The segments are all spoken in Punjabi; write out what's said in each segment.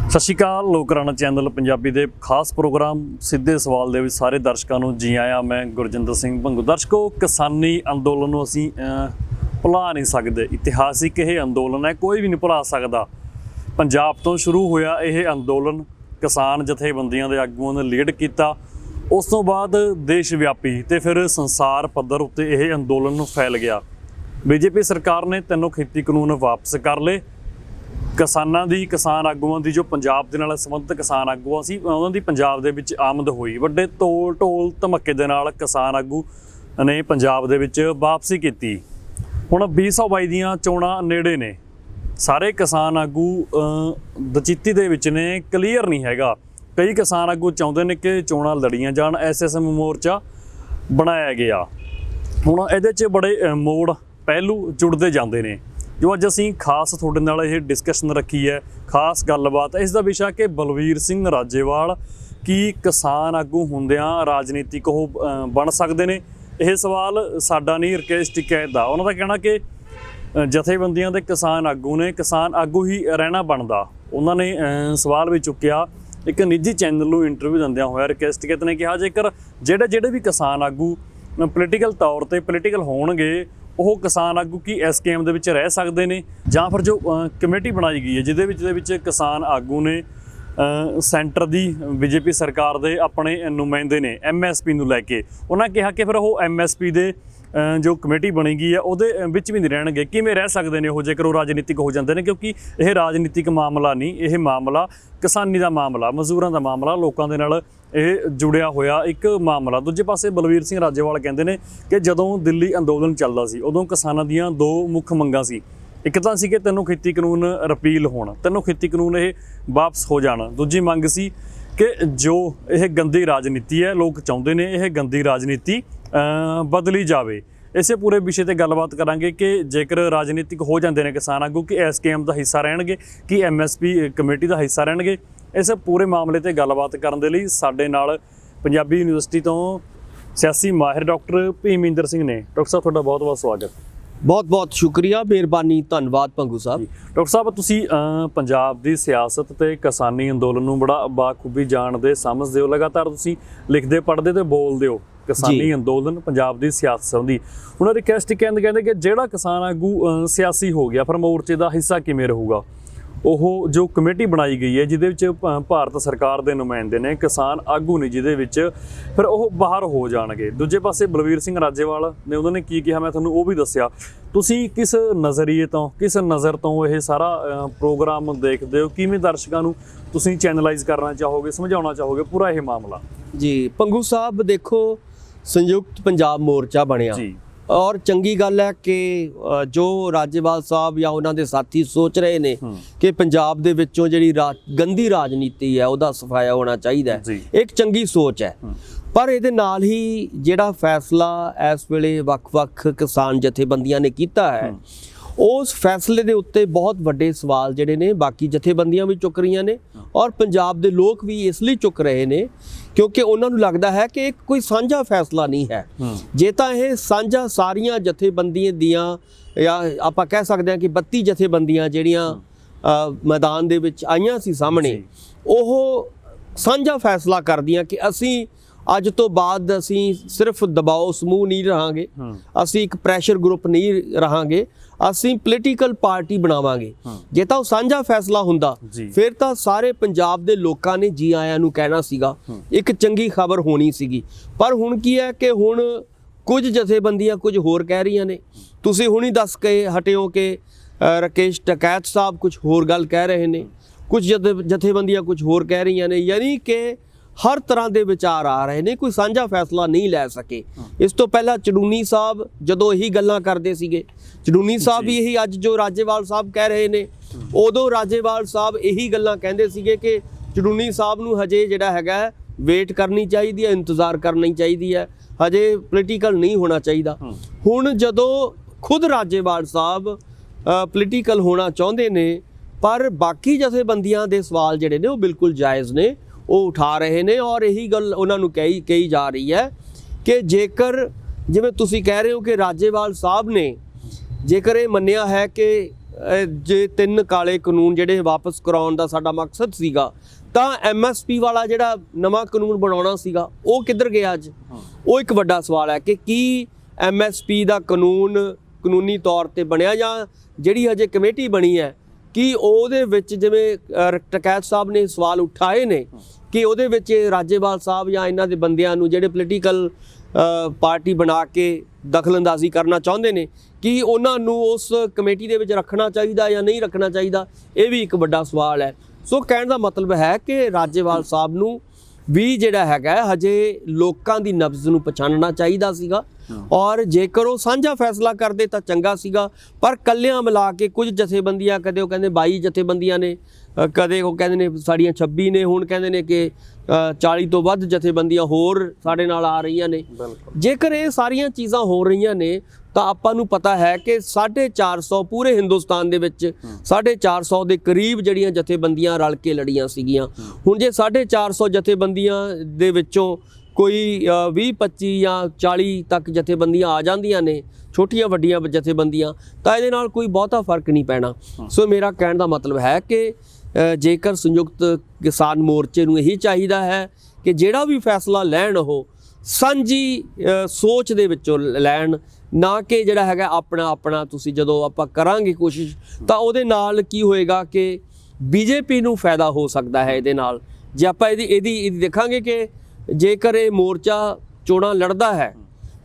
ਸਤਿ ਸ਼੍ਰੀ ਅਕਾਲ। ਲੋਕਰਾਣਾ ਚੈਨਲ ਪੰਜਾਬੀ ਦੇ ਖਾਸ ਪ੍ਰੋਗਰਾਮ ਸਿੱਧੇ ਸਵਾਲ ਦੇ ਵਿੱਚ ਸਾਰੇ ਦਰਸ਼ਕਾਂ ਨੂੰ ਜੀ ਆਇਆਂ। ਮੈਂ ਗੁਰਜਿੰਦਰ ਸਿੰਘ ਭੰਗੂ। ਦਰਸ਼ਕੋ, ਕਿਸਾਨੀ ਅੰਦੋਲਨ ਨੂੰ ਅਸੀਂ ਭੁਲਾ ਨਹੀਂ ਸਕਦੇ। ਇਤਿਹਾਸਿਕ ਇਹ ਅੰਦੋਲਨ ਹੈ, ਕੋਈ ਵੀ ਨਹੀਂ ਭੁਲਾ ਸਕਦਾ। ਪੰਜਾਬ ਤੋਂ ਸ਼ੁਰੂ ਹੋਇਆ ਇਹ ਅੰਦੋਲਨ, ਕਿਸਾਨ ਜਥੇਬੰਦੀਆਂ ਦੇ ਆਗੂਆਂ ਨੇ ਲੀਡ ਕੀਤਾ। ਉਸ ਤੋਂ ਬਾਅਦ ਦੇਸ਼ ਵਿਆਪੀ ਤੇ ਫਿਰ ਸੰਸਾਰ ਪੱਧਰ ਉੱਤੇ ਇਹ ਅੰਦੋਲਨ ਨੂੰ ਫੈਲ ਗਿਆ। ਬੀਜੇਪੀ ਸਰਕਾਰ ਨੇ ਤਿੰਨੋਂ ਖੇਤੀ ਕਾਨੂੰਨ ਵਾਪਸ ਕਰ ਲਏ। ਕਿਸਾਨ ਆਗੂਆਂ ਦੀ ਜੋ ਪੰਜਾਬ ਦੇ ਨਾਲ ਸੰਬੰਧਿਤ ਕਿਸਾਨ ਆਗੂਆਂ ਸੀ, ਉਹਨਾਂ ਦੀ ਪੰਜਾਬ ਦੇ ਵਿੱਚ ਆਮਦ ਹੋਈ। ਵੱਡੇ ਢੋਲ ਧਮੱਕੇ ਦੇ ਨਾਲ ਕਿਸਾਨ ਆਗੂ ਨੇ ਪੰਜਾਬ ਦੇ ਵਿੱਚ ਵਾਪਸੀ ਕੀਤੀ। ਹੁਣ 2022 ਦੀਆਂ ਚੋਣਾਂ ਨੇੜੇ ਨੇ। ਸਾਰੇ ਕਿਸਾਨ ਆਗੂ ਦਚਿੱਤੀ ਦੇ ਵਿੱਚ ਨੇ, ਕਲੀਅਰ ਨਹੀਂ ਹੈਗਾ। ਕਈ ਕਿਸਾਨ ਆਗੂ ਚਾਹੁੰਦੇ ਨੇ ਕਿ ਚੋਣਾਂ ਲੜੀਆਂ ਜਾਣ, SSM ਮੋਰਚਾ ਬਣਾਇਆ ਗਿਆ। ਹੁਣ ਇਹਦੇ 'ਚ ਬੜੇ ਮੋੜ ਪਹਿਲੂ ਜੁੜਦੇ ਜਾਂਦੇ ਨੇ, ਜੋ ਅੱਜ ਅਸੀਂ ਖਾਸ ਤੁਹਾਡੇ ਨਾਲ ਇਹ ਡਿਸਕਸ਼ਨ ਰੱਖੀ ਹੈ। ਖਾਸ ਗੱਲਬਾਤ ਇਸ ਦਾ ਵਿਸ਼ਾ ਕਿ ਬਲਵੀਰ ਸਿੰਘ ਰਾਜੇਵਾਲ ਕੀ ਕਿਸਾਨ ਆਗੂ ਹੁੰਦਿਆਂ ਰਾਜਨੀਤਿਕ ਉਹ ਬਣ ਸਕਦੇ ਨੇ? ਇਹ ਸਵਾਲ ਸਾਡਾ ਨਹੀਂ, ਰਕੇਸ਼ ਟਿਕੈਤ ਦਾ। ਉਹਨਾਂ ਦਾ ਕਹਿਣਾ ਕਿ ਜਥੇਬੰਦੀਆਂ ਦੇ ਕਿਸਾਨ ਆਗੂ ਨੇ, ਕਿਸਾਨ ਆਗੂ ਹੀ ਰਹਿਣਾ ਬਣਦਾ। ਉਹਨਾਂ ਨੇ ਸਵਾਲ ਵੀ ਚੁੱਕਿਆ ਇੱਕ ਨਿੱਜੀ ਚੈਨਲ ਨੂੰ ਇੰਟਰਵਿਊ ਦਿੰਦਿਆਂ ਹੋਇਆ। ਰਕੇਸ਼ ਟਿਕੈਤ ਨੇ ਕਿਹਾ ਜੇਕਰ ਜਿਹੜੇ ਵੀ ਕਿਸਾਨ ਆਗੂ ਪੋਲੀਟੀਕਲ ਤੌਰ 'ਤੇ ਪੋਲੀਟੀਕਲ ਹੋਣਗੇ, ਉਹ ਕਿਸਾਨ ਆਗੂ ਕੀ SKM ਦੇ ਵਿੱਚ ਰਹਿ ਸਕਦੇ ਨੇ, ਜਾਂ ਫਿਰ ਜੋ ਕਮੇਟੀ ਬਣਾਈ ਗਈ ਹੈ ਜਿਹਦੇ ਵਿੱਚ ਕਿਸਾਨ ਆਗੂ ਨੇ ਸੈਂਟਰ ਦੀ BJP ਸਰਕਾਰ ਦੇ ਆਪਣੇ ਨੁਮਾਇੰਦੇ ਨੇ MSP ਨੂੰ ਲੈ ਕੇ, ਉਹਨਾਂ ਕਿਹਾ ਕਿ ਫਿਰ ਉਹ MSP ਦੇ ਜੋ ਕਮੇਟੀ ਬਣੀ ਗਈ ਹੈ ਉਹਦੇ ਵਿੱਚ ਵੀ ਨਹੀਂ ਰਹਿਣਗੇ। ਕਿਵੇਂ ਰਹਿ ਸਕਦੇ ਨੇ ਉਹ ਜੇਕਰ ਉਹ ਰਾਜਨੀਤਿਕ ਹੋ ਜਾਂਦੇ ਨੇ? ਕਿਉਂਕਿ ਇਹ ਰਾਜਨੀਤਿਕ ਮਾਮਲਾ ਨਹੀਂ, ਇਹ ਮਾਮਲਾ ਕਿਸਾਨੀ ਦਾ ਮਾਮਲਾ, ਮਜ਼ਦੂਰਾਂ ਦਾ ਮਾਮਲਾ, ਲੋਕਾਂ ਦੇ ਨਾਲ ਇਹ ਜੁੜਿਆ ਹੋਇਆ ਇੱਕ ਮਾਮਲਾ। ਦੂਜੇ ਪਾਸੇ ਬਲਵੀਰ ਸਿੰਘ ਰਾਜੇਵਾਲ ਕਹਿੰਦੇ ਨੇ ਕਿ ਜਦੋਂ ਦਿੱਲੀ ਅੰਦੋਲਨ ਚੱਲਦਾ ਸੀ ਉਦੋਂ ਕਿਸਾਨਾਂ ਦੀਆਂ ਦੋ ਮੁੱਖ ਮੰਗਾਂ ਸੀ। ਇੱਕ ਤਾਂ ਸੀ ਕਿ ਤਿੰਨੋਂ ਖੇਤੀ ਕਾਨੂੰਨ ਰਿਪੀਲ ਹੋਣ, ਤਿੰਨੋਂ ਖੇਤੀ ਕਾਨੂੰਨ ਇਹ ਵਾਪਸ ਹੋ ਜਾਣ। ਦੂਜੀ ਮੰਗ ਸੀ ਕਿ ਜੋ ਇਹ ਗੰਦੀ ਰਾਜਨੀਤੀ ਹੈ, ਲੋਕ ਚਾਹੁੰਦੇ ਨੇ ਇਹ ਗੰਦੀ ਰਾਜਨੀਤੀ ਬਦਲੀ ਜਾਵੇ। ਇਸੇ ਪੂਰੇ ਵਿਸ਼ੇ ਤੇ ਗੱਲਬਾਤ ਕਰਾਂਗੇ ਕਿ ਜੇਕਰ ਰਾਜਨੀਤਿਕ ਹੋ ਜਾਂਦੇ ਨੇ ਕਿਸਾਨ ਆਗੂ, ਕਿ SKM ਦਾ ਹਿੱਸਾ ਰਹਿਣਗੇ, ਕਿ MSP ਕਮੇਟੀ ਦਾ ਹਿੱਸਾ ਰਹਿਣਗੇ। ਇਸ ਪੂਰੇ ਮਾਮਲੇ ਤੇ ਗੱਲਬਾਤ ਕਰਨ ਦੇ ਲਈ ਸਾਡੇ ਨਾਲ ਪੰਜਾਬੀ ਯੂਨੀਵਰਸਿਟੀ ਤੋਂ ਸਿਆਸੀ ਮਾਹਿਰ ਡਾਕਟਰ ਭੀਮਿੰਦਰ ਸਿੰਘ ਨੇ। ਡਾਕਟਰ ਸਾਹਿਬ, ਤੁਹਾਡਾ ਬਹੁਤ ਬਹੁਤ ਸਵਾਗਤ। ਬਹੁਤ ਸ਼ੁਕਰੀਆ, ਮਿਹਰਬਾਨੀ, ਧੰਨਵਾਦ ਭੰਗੂ ਸਾਹਿਬ। ਡਾਕਟਰ ਸਾਹਿਬ, ਤੁਸੀਂ ਪੰਜਾਬ ਦੀ ਸਿਆਸਤ ਤੇ ਕਿਸਾਨੀ ਅੰਦੋਲਨ ਨੂੰ ਬੜਾ ਬਾਖੂਬੀ ਜਾਣਦੇ ਸਮਝਦੇ ਹੋ। ਲਗਾਤਾਰ ਤੁਸੀਂ ਲਿਖਦੇ, ਪੜ੍ਹਦੇ ਤੇ ਬੋਲਦੇ ਹੋ ਕਿਸਾਨੀ ਅੰਦੋਲਨ ਪੰਜਾਬ ਦੀ ਸਿਆਸਤ ਸੰਬੰਧੀ। ਉਹਨਾਂ ਦੀ ਰਿਕਵੈਸਟ ਕਹਿੰਦੇ ਕਿ ਜਿਹੜਾ ਕਿਸਾਨ ਆਗੂ ਸਿਆਸੀ ਹੋ ਗਿਆ, ਫਿਰ ਮੋਰਚੇ ਦਾ ਹਿੱਸਾ ਕਿਵੇਂ ਰਹੂਗਾ? ਉਹ ਜੋ ਕਮੇਟੀ ਬਣਾਈ ਗਈ ਹੈ ਜਿਹਦੇ ਵਿੱਚ ਭਾਰਤ ਸਰਕਾਰ ਦੇ ਨੁਮਾਇੰਦੇ ਨੇ, ਕਿਸਾਨ ਆਗੂ ਨੇ ਜਿਹਦੇ ਵਿੱਚ, ਫਿਰ ਉਹ ਬਾਹਰ ਹੋ ਜਾਣਗੇ। ਦੂਜੇ ਪਾਸੇ ਬਲਵੀਰ ਸਿੰਘ ਰਾਜੇਵਾਲ ਨੇ, ਉਹਨਾਂ ਨੇ ਕੀ ਕਿਹਾ ਮੈਂ ਤੁਹਾਨੂੰ ਉਹ ਵੀ ਦੱਸਿਆ। ਤੁਸੀਂ ਕਿਸ ਨਜ਼ਰੀਏ ਤੋਂ, ਕਿਸ ਨਜ਼ਰ ਤੋਂ ਇਹ ਸਾਰਾ ਪ੍ਰੋਗਰਾਮ ਦੇਖਦੇ ਹੋ? ਕਿਵੇਂ ਦਰਸ਼ਕਾਂ ਨੂੰ ਤੁਸੀਂ ਚੈਨਲਾਈਜ਼ ਕਰਨਾ ਚਾਹੋਗੇ, ਸਮਝਾਉਣਾ ਚਾਹੋਗੇ ਪੂਰਾ ਇਹ ਮਾਮਲਾ? ਜੀ ਭੰਗੂ ਸਾਹਿਬ, ਦੇਖੋ ਸੰਯੁਕਤ ਪੰਜਾਬ ਮੋਰਚਾ ਬਣਿਆ ਜੀ, ਔਰ ਚੰਗੀ ਗੱਲ ਹੈ ਕਿ ਜੋ ਰਾਜੇਵਾਲ ਸਾਹਿਬ ਜਾਂ ਉਹਨਾਂ ਦੇ ਸਾਥੀ ਸੋਚ ਰਹੇ ਨੇ ਕਿ ਪੰਜਾਬ ਦੇ ਵਿੱਚੋਂ ਜਿਹੜੀ ਗੰਦੀ ਰਾਜਨੀਤੀ ਹੈ ਉਹਦਾ ਸਫਾਇਆ ਹੋਣਾ ਚਾਹੀਦਾ ਹੈ, ਇੱਕ ਚੰਗੀ ਸੋਚ ਹੈ। ਪਰ ਇਹਦੇ ਨਾਲ ਹੀ ਜਿਹੜਾ ਫੈਸਲਾ ਇਸ ਵੇਲੇ ਵੱਖ-ਵੱਖ ਕਿਸਾਨ ਜਥੇਬੰਦੀਆਂ ਨੇ ਕੀਤਾ ਹੈ, ਉਸ ਫੈਸਲੇ ਦੇ ਉੱਤੇ ਬਹੁਤ ਵੱਡੇ ਸਵਾਲ ਜਿਹੜੇ ਨੇ ਬਾਕੀ ਜਥੇਬੰਦੀਆਂ ਵੀ ਚੁੱਕ ਰਹੀਆਂ ਨੇ, ਔਰ ਪੰਜਾਬ ਦੇ ਲੋਕ ਵੀ ਇਸ ਲਈ ਚੁੱਕ ਰਹੇ ਨੇ ਕਿਉਂਕਿ ਉਹਨਾਂ ਨੂੰ ਲੱਗਦਾ ਹੈ ਕਿ ਇਹ ਕੋਈ ਸਾਂਝਾ ਫੈਸਲਾ ਨਹੀਂ ਹੈ। ਜੇ ਤਾਂ ਇਹ ਸਾਂਝਾ ਸਾਰੀਆਂ ਜਥੇਬੰਦੀਆਂ ਦੀਆਂ, ਜਾਂ ਆਪਾਂ ਕਹਿ ਸਕਦੇ ਹਾਂ ਕਿ 32 ਜਥੇਬੰਦੀਆਂ ਜਿਹੜੀਆਂ ਮੈਦਾਨ ਦੇ ਵਿੱਚ ਆਈਆਂ ਸੀ ਸਾਹਮਣੇ, ਉਹ ਸਾਂਝਾ ਫੈਸਲਾ ਕਰਦੀਆਂ ਕਿ ਅਸੀਂ ਅੱਜ ਤੋਂ ਬਾਅਦ ਅਸੀਂ ਸਿਰਫ ਦਬਾਓ ਸਮੂਹ ਨਹੀਂ ਰਹਾਂਗੇ, ਅਸੀਂ ਇੱਕ ਪ੍ਰੈਸ਼ਰ ਗਰੁੱਪ ਨਹੀਂ ਰਹਾਂਗੇ, ਅਸੀਂ ਪੋਲੀਟੀਕਲ ਪਾਰਟੀ ਬਣਾਵਾਂਗੇ। ਜੇ ਤਾਂ ਉਹ ਸਾਂਝਾ ਫੈਸਲਾ ਹੁੰਦਾ ਫਿਰ ਤਾਂ ਸਾਰੇ ਪੰਜਾਬ ਦੇ ਲੋਕਾਂ ਨੇ ਜੀ ਆਇਆਂ ਨੂੰ ਕਹਿਣਾ ਸੀਗਾ, ਇੱਕ ਚੰਗੀ ਖਬਰ ਹੋਣੀ ਸੀਗੀ। ਪਰ ਹੁਣ ਕੀ ਹੈ ਕਿ ਹੁਣ ਕੁਝ ਜਥੇਬੰਦੀਆਂ ਕੁਝ ਹੋਰ ਕਹਿ ਰਹੀਆਂ ਨੇ। ਤੁਸੀਂ ਹੁਣੀ ਦੱਸ ਕੇ ਹਟਿਓ ਕਿ ਰਕੇਸ਼ ਟਿਕੈਤ ਸਾਹਿਬ ਕੁਝ ਹੋਰ ਗੱਲ ਕਹਿ ਰਹੇ ਨੇ, ਕੁਝ ਜਥੇਬੰਦੀਆਂ ਕੁਝ ਹੋਰ ਕਹਿ ਰਹੀਆਂ ਨੇ, ਯਾਨੀ ਕਿ ਹਰ ਤਰ੍ਹਾਂ ਦੇ ਵਿਚਾਰ ਆ ਰਹੇ ਨੇ, ਕੋਈ ਸਾਂਝਾ ਫੈਸਲਾ ਨਹੀਂ ਲੈ ਸਕੇ। ਇਸ ਤੋਂ ਪਹਿਲਾਂ ਚੜੂਨੀ ਸਾਹਿਬ ਜਦੋਂ ਇਹੀ ਗੱਲਾਂ ਕਰਦੇ ਸੀਗੇ, ਚੜੂਨੀ ਸਾਹਿਬ ਵੀ ਇਹੀ ਅੱਜ ਜੋ ਰਾਜੇਵਾਲ ਸਾਹਿਬ ਕਹਿ ਰਹੇ ਨੇ, ਉਦੋਂ ਰਾਜੇਵਾਲ ਸਾਹਿਬ ਇਹੀ ਗੱਲਾਂ ਕਹਿੰਦੇ ਸੀਗੇ ਕਿ ਚੜੂਨੀ ਸਾਹਿਬ ਨੂੰ ਹਜੇ ਜਿਹੜਾ ਹੈਗਾ ਵੇਟ ਕਰਨੀ ਚਾਹੀਦੀ ਹੈ, ਇੰਤਜ਼ਾਰ ਕਰਨੀ ਚਾਹੀਦੀ ਹੈ, ਹਜੇ ਪੋਲੀਟੀਕਲ ਨਹੀਂ ਹੋਣਾ ਚਾਹੀਦਾ। ਹੁਣ ਜਦੋਂ ਖੁਦ ਰਾਜੇਵਾਲ ਸਾਹਿਬ ਪੋਲੀਟੀਕਲ ਹੋਣਾ ਚਾਹੁੰਦੇ ਨੇ, ਪਰ ਬਾਕੀ ਜਥੇਬੰਦੀਆਂ ਦੇ ਸਵਾਲ ਜਿਹੜੇ ਨੇ ਉਹ ਬਿਲਕੁਲ ਜਾਇਜ਼ ਨੇ, ਉਹ ਉਠਾ ਰਹੇ ਨੇ। ਔਰ ਇਹੀ ਗੱਲ ਉਹਨਾਂ ਨੂੰ ਕਹੀ ਜਾ ਰਹੀ ਹੈ ਕਿ ਜੇਕਰ ਜਿਵੇਂ ਤੁਸੀਂ ਕਹਿ ਰਹੇ ਹੋ ਕਿ ਰਾਜੇਵਾਲ ਸਾਹਿਬ ਨੇ ਜੇਕਰ ਇਹ ਮੰਨਿਆ ਹੈ ਕਿ ਜੇ 3 ਕਾਲੇ ਕਾਨੂੰਨ ਜਿਹੜੇ ਵਾਪਸ ਕਰਾਉਣ ਦਾ ਸਾਡਾ ਮਕਸਦ ਸੀਗਾ, ਤਾਂ MSP ਵਾਲਾ ਜਿਹੜਾ ਨਵਾਂ ਕਾਨੂੰਨ ਬਣਾਉਣਾ ਸੀਗਾ ਉਹ ਕਿੱਧਰ ਗਿਆ ਅੱਜ? ਉਹ ਇੱਕ ਵੱਡਾ ਸਵਾਲ ਹੈ ਕਿ ਕੀ MSP ਦਾ ਕਾਨੂੰਨੀ ਤੌਰ ਤੇ ਬਣਿਆ, ਜਾਂ ਜਿਹੜੀ ਹਜੇ ਕਮੇਟੀ ਬਣੀ ਹੈ ਕਿ ਉਹਦੇ ਵਿੱਚ ਜਿਵੇਂ ਟਕੈਤ ਸਾਹਿਬ ਨੇ ਸਵਾਲ ਉਠਾਏ ਨੇ ਕਿ ਉਹਦੇ ਵਿੱਚ ਰਾਜੇਵਾਲ ਸਾਹਿਬ ਜਾਂ ਇਹਨਾਂ ਦੇ ਬੰਦਿਆਂ ਨੂੰ ਜਿਹੜੇ ਪੋਲੀਟੀਕਲ ਪਾਰਟੀ ਬਣਾ ਕੇ ਦਖਲਅੰਦਾਜ਼ੀ ਕਰਨਾ ਚਾਹੁੰਦੇ ਨੇ, ਕਿ ਉਹਨਾਂ ਨੂੰ ਉਸ ਕਮੇਟੀ ਦੇ ਵਿੱਚ ਰੱਖਣਾ ਚਾਹੀਦਾ ਜਾਂ ਨਹੀਂ ਰੱਖਣਾ ਚਾਹੀਦਾ, ਇਹ ਵੀ ਇੱਕ ਵੱਡਾ ਸਵਾਲ ਹੈ। ਸੋ ਕਹਿਣ ਦਾ ਮਤਲਬ ਹੈ ਕਿ ਰਾਜੇਵਾਲ ਸਾਹਿਬ ਨੂੰ ਵੀ ਜਿਹੜਾ ਹੈਗਾ ਹਜੇ ਲੋਕਾਂ ਦੀ ਨਬਜ਼ ਨੂੰ ਪਛਾਣਨਾ ਚਾਹੀਦਾ ਸੀਗਾ, ਔਰ ਜੇਕਰ ਉਹ ਸਾਂਝਾ ਫੈਸਲਾ ਕਰਦੇ ਤਾਂ ਚੰਗਾ ਸੀਗਾ। ਪਰ ਕੱਲਿਆਂ ਮਿਲਾ ਕੇ ਕੁਝ ਜਥੇਬੰਦੀਆਂ, ਕਦੇ ਉਹ ਕਹਿੰਦੇ 22 ਜਥੇਬੰਦੀਆਂ ਨੇ, ਕਦੇ ਉਹ ਕਹਿੰਦੇ ਨੇ ਸਾਡੀਆਂ 26 ਨੇ, ਹੁਣ ਕਹਿੰਦੇ ਨੇ ਕਿ 40 ਤੋਂ ਵੱਧ ਜਥੇਬੰਦੀਆਂ ਹੋਰ ਸਾਡੇ ਨਾਲ ਆ ਰਹੀਆਂ ਨੇ। ਜੇਕਰ ਇਹ ਸਾਰੀਆਂ ਚੀਜ਼ਾਂ ਹੋ ਰਹੀਆਂ ਨੇ ਤਾਂ ਆਪਾਂ ਨੂੰ ਪਤਾ ਹੈ ਕਿ 450 ਪੂਰੇ ਹਿੰਦੁਸਤਾਨ ਦੇ ਵਿੱਚ 450 ਦੇ ਕਰੀਬ ਜਿਹੜੀਆਂ ਜਥੇਬੰਦੀਆਂ ਰਲ ਕੇ ਲੜੀਆਂ ਸੀਗੀਆਂ। ਹੁਣ ਜੇ 450 ਜਥੇਬੰਦੀਆਂ ਦੇ ਵਿੱਚੋਂ ਕੋਈ 20-25 ਜਾਂ 40 ਤੱਕ ਜਥੇਬੰਦੀਆਂ ਆ ਜਾਂਦੀਆਂ ਨੇ, ਛੋਟੀਆਂ ਵੱਡੀਆਂ ਜਥੇਬੰਦੀਆਂ, ਤਾਂ ਇਹਦੇ ਨਾਲ ਕੋਈ ਬਹੁਤਾ ਫਰਕ ਨਹੀਂ ਪੈਣਾ। ਸੋ ਮੇਰਾ ਕਹਿਣ ਦਾ ਮਤਲਬ ਹੈ ਕਿ ਜੇਕਰ ਸੰਯੁਕਤ ਕਿਸਾਨ ਮੋਰਚੇ ਨੂੰ ਇਹੀ ਚਾਹੀਦਾ ਹੈ ਕਿ ਜਿਹੜਾ ਵੀ ਫੈਸਲਾ ਲੈਣ ਉਹ ਸਾਂਝੀ ਸੋਚ ਦੇ ਵਿੱਚੋਂ ਲੈਣ, ਨਾ ਕਿ ਜਿਹੜਾ ਹੈਗਾ ਆਪਣਾ ਤੁਸੀਂ ਜਦੋਂ ਆਪਾਂ ਕਰਾਂਗੇ ਕੋਸ਼ਿਸ਼ ਤਾਂ ਉਹਦੇ ਨਾਲ ਕੀ ਹੋਏਗਾ ਕਿ BJP ਨੂੰ ਫਾਇਦਾ ਹੋ ਸਕਦਾ ਹੈ ਇਹਦੇ ਨਾਲ। ਜੇ ਆਪਾਂ ਇਹਦੀ ਦੇਖਾਂਗੇ ਕਿ ਜੇਕਰ ਇਹ ਮੋਰਚਾ ਚੋਣਾਂ ਲੜਦਾ ਹੈ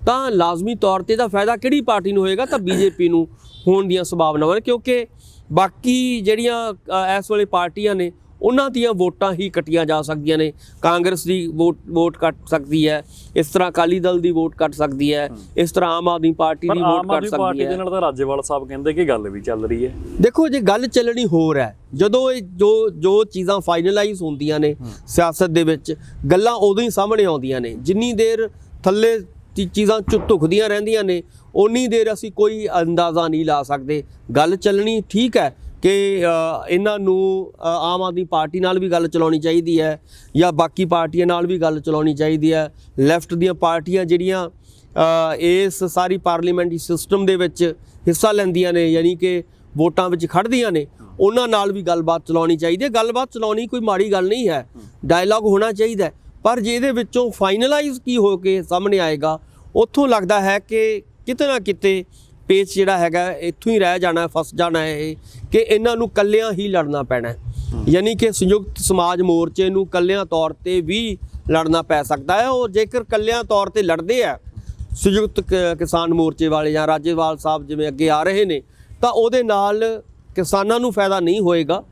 ਤਾਂ ਲਾਜ਼ਮੀ ਤੌਰ ਤੇ ਇਹਦਾ ਫਾਇਦਾ ਕਿਹੜੀ ਪਾਰਟੀ ਨੂੰ ਹੋਏਗਾ? ਤਾਂ BJP ਨੂੰ ਹੋਣ ਦੀਆਂ ਸੰਭਾਵਨਾਵਾਂ, ਕਿਉਂਕਿ ਬਾਕੀ ਜਿਹੜੀਆਂ ਇਸ ਵੇਲੇ ਪਾਰਟੀਆਂ ਨੇ ਉਹਨਾਂ ਦੀਆਂ ਵੋਟਾਂ ਹੀ ਕੱਟੀਆਂ ਜਾ ਸਕਦੀਆਂ ਨੇ। ਕਾਂਗਰਸ ਦੀ ਵੋਟ ਕੱਟ ਸਕਦੀ ਹੈ, ਇਸ ਤਰ੍ਹਾਂ ਅਕਾਲੀ ਦਲ ਦੀ ਵੋਟ ਕੱਟ ਸਕਦੀ ਹੈ, ਇਸ ਤਰ੍ਹਾਂ ਆਮ ਆਦਮੀ ਪਾਰਟੀ ਦੀ ਵੋਟ ਕੱਟ ਸਕਦੀ ਹੈ। ਪਾਰਟੀ ਦੇ ਨਾਲ ਤਾਂ ਰਾਜੇਵਾਲ ਸਾਹਿਬ ਕਹਿੰਦੇ ਕਿ ਗੱਲ ਵੀ ਚੱਲ ਰਹੀ ਹੈ। ਦੇਖੋ, ਜੇ ਗੱਲ ਚੱਲਣੀ ਹੋਰ ਹੈ, ਜਦੋਂ ਇਹ ਜੋ ਚੀਜ਼ਾਂ ਫਾਈਨਲਾਈਜ਼ ਹੁੰਦੀਆਂ ਨੇ ਸਿਆਸਤ ਦੇ ਵਿੱਚ, ਗੱਲਾਂ ਉਦੋਂ ਹੀ ਸਾਹਮਣੇ ਆਉਂਦੀਆਂ ਨੇ। ਜਿੰਨੀ ਦੇਰ ਥੱਲੇ ਚੀਜ਼ਾਂ ਧੁਖਦੀਆਂ ਰਹਿੰਦੀਆਂ ਨੇ ਉਨੀ ਦੇਰ ਅਸੀਂ ਕੋਈ ਅੰਦਾਜ਼ਾ ਨਹੀਂ ਲਾ ਸਕਦੇ। ਗੱਲ ਚੱਲਣੀ ਠੀਕ ਹੈ ਕਿ ਇਹਨਾਂ ਨੂੰ ਆਮ ਆਦਮੀ ਪਾਰਟੀ ਨਾਲ ਵੀ ਗੱਲ ਚਲਾਉਣੀ ਚਾਹੀਦੀ ਹੈ ਜਾਂ ਬਾਕੀ ਪਾਰਟੀਆਂ ਨਾਲ ਵੀ ਗੱਲ ਚਲਾਉਣੀ ਚਾਹੀਦੀ ਹੈ। ਲੈਫਟ ਦੀਆਂ ਪਾਰਟੀਆਂ ਜਿਹੜੀਆਂ ਇਸ ਸਾਰੀ ਪਾਰਲੀਮੈਂਟਰੀ ਸਿਸਟਮ ਦੇ ਵਿੱਚ ਹਿੱਸਾ ਲੈਂਦੀਆਂ ਨੇ, ਯਾਨੀ ਕਿ ਵੋਟਾਂ ਵਿੱਚ ਖੜ੍ਹਦੀਆਂ ਨੇ, ਉਹਨਾਂ ਨਾਲ ਵੀ ਗੱਲਬਾਤ ਚਲਾਉਣੀ ਚਾਹੀਦੀ ਹੈ। ਗੱਲਬਾਤ ਚਲਾਉਣੀ ਕੋਈ ਮਾੜੀ ਗੱਲ ਨਹੀਂ ਹੈ, ਡਾਇਲੌਗ ਹੋਣਾ ਚਾਹੀਦਾ। ਪਰ ਜੇ ਇਹਦੇ ਵਿੱਚੋਂ ਫਾਈਨਲਾਈਜ਼ ਕੀ ਹੋ ਕੇ ਸਾਹਮਣੇ ਆਏਗਾ, ਉੱਥੋਂ ਲੱਗਦਾ ਹੈ ਕਿ ਕਿਤੇ ਨਾ ਕਿਤੇ ਪੇਚ ਜਿਹੜਾ ਹੈਗਾ ਇੱਥੋਂ ਹੀ ਰਹਿ ਜਾਣਾ, ਫਸ ਜਾਣਾ ਹੈ ਇਹ, ਕਿ ਇਹਨਾਂ ਨੂੰ ਕੱਲਿਆਂ ਹੀ ਲੜਨਾ ਪੈਣਾ। ਯਾਨੀ ਕਿ ਸੰਯੁਕਤ ਸਮਾਜ ਮੋਰਚੇ ਨੂੰ ਕੱਲਿਆਂ ਤੌਰ ਤੇ ਵੀ ਲੜਨਾ ਪੈ ਸਕਦਾ ਹੈ। ਔਰ ਜੇਕਰ ਕੱਲਿਆਂ ਤੌਰ ਤੇ ਲੜਦੇ ਆ ਸੰਯੁਕਤ ਕਿਸਾਨ ਮੋਰਚੇ ਵਾਲੇ ਜਾਂ ਰਾਜੇਵਾਲ ਸਾਹਿਬ ਜਿਵੇਂ ਅੱਗੇ ਆ ਰਹੇ ਨੇ, ਤਾਂ ਉਹਦੇ ਨਾਲ ਕਿਸਾਨਾਂ ਨੂੰ ਫਾਇਦਾ ਨਹੀਂ ਹੋਏਗਾ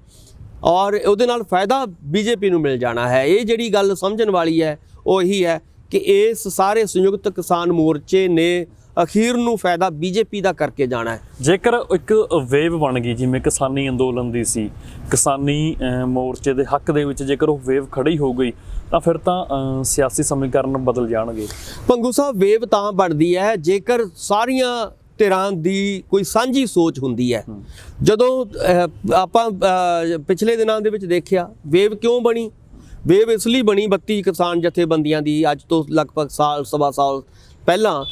ਔਰ ਉਹਦੇ ਨਾਲ ਫਾਇਦਾ BJP ਨੂੰ ਮਿਲ ਜਾਣਾ ਹੈ। ਇਹ ਜਿਹੜੀ ਗੱਲ ਸਮਝਣ ਵਾਲੀ ਹੈ ਉਹ ਇਹੀ ਹੈ ਕਿ ਇਸ ਸਾਰੇ ਸੰਯੁਕਤ ਕਿਸਾਨ ਮੋਰਚੇ ਨੇ ਅਖੀਰ ਨੂੰ ਫਾਇਦਾ BJP ਦਾ ਕਰਕੇ ਜਾਣਾ ਹੈ। ਜੇਕਰ ਇੱਕ ਵੇਵ ਬਣ ਗਈ ਜਿਵੇਂ ਕਿਸਾਨੀ ਅੰਦੋਲਨ ਦੀ ਸੀ, ਕਿਸਾਨੀ ਮੋਰਚੇ ਦੇ ਹੱਕ ਦੇ ਵਿੱਚ ਜੇਕਰ ਉਹ ਵੇਵ ਖੜੀ ਹੋ ਗਈ ਤਾਂ ਫਿਰ ਤਾਂ ਸਿਆਸੀ ਸਮੀਕਰਨ ਬਦਲ ਜਾਣਗੇ। ਭੰਗੂ ਸਾਹਿਬ, ਵੇਵ ਤਾਂ ਬਣਦੀ ਹੈ ਜੇਕਰ ਸਾਰੀਆਂ ਧਿਰਾਂ ਦੀ ਕੋਈ ਸਾਂਝੀ ਸੋਚ ਹੁੰਦੀ ਹੈ। ਜਦੋਂ ਆਪਾਂ ਪਿਛਲੇ ਦਿਨਾਂ ਦੇ ਵਿੱਚ ਦੇਖਿਆ ਵੇਵ ਕਿਉਂ ਬਣੀ, ਵੇਵ ਇਸ ਲਈ ਬਣੀ 32 ਕਿਸਾਨ ਜਥੇਬੰਦੀਆਂ ਦੀ ਅੱਜ ਤੋਂ ਲਗਭਗ ਸਵਾ ਸਾਲ ਪਹਿਲਾਂ,